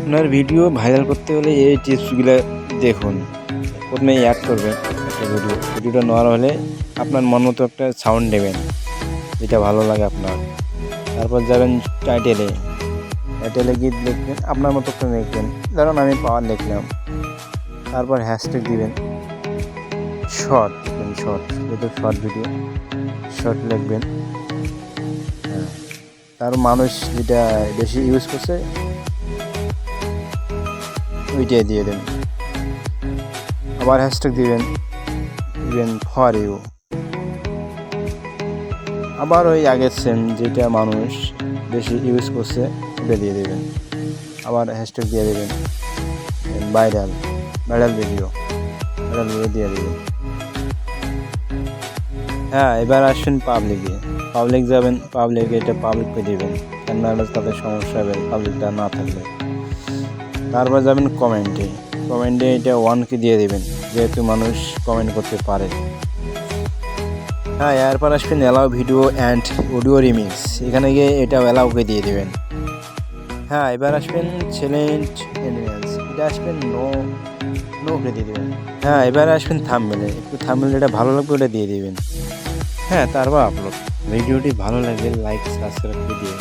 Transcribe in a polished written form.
আপনার video viral করতে হলে এই টিপসগুলো দেখুন। প্রথমে অ্যাড করবেন একটা ভিডিওটা নেওয়ার হলে আপনার মন মতো একটা সাউন্ড নেবেন যেটা ভালো লাগে আপনার। তারপর যাবেন টাইটেলে গিয়ে লিখবেন আপনার মতো করে লিখবেন, ধরুন আমি পাওয়ার লিখলাম। তারপর হ্যাশট্যাগ দিবেন, শর্ট লিখবেন, যেহেতু শর্ট ভিডিও শর্ট লিখবেন। হ্যাঁ, তার মানুষ যেটা বেশি ইউজ করছে ওইটাই দিয়ে দেন। আবার হ্যাশট্যাগ দিবেন ফর ইউ। আবার ওই আগের সেম যেটা মানুষ বেশি ইউজ করছে ওটা দিয়ে দেবেন। আবার হ্যাশট্যাগ দিয়ে দেবেন ভাইরাল ভিডিও দিয়ে দেবেন। হ্যাঁ, এবার আসবেন পাবলিক যাবেন, এটা পাবলিককে দেবেন, কেননা তাদের সমস্যা হবে পাবলিকটা না থাকলে। তারপর যাবেন কমেন্টে এটা 1কে দিয়ে দেবেন, যেহেতু মানুষ কমেন্ট করতে পারে। হ্যাঁ, এরপর আসবেন allow video and audio remix, এখানে গিয়ে এটা অ্যালাউকে দিয়ে দেবেন। হ্যাঁ, এবার আসবেন চ্যালেঞ্জ এলিমেন্টস, এটা আসবেন নোকে দিয়ে দেবেন। হ্যাঁ, এবার আসবেন থাম্বনেল, এটা ভালো লাগবে ওটা দিয়ে দেবেন। হ্যাঁ, তারপর আপলোড। ভিডিওটি ভালো লাগলে লাইক সাবস্ক্রাইব করে দিবেন।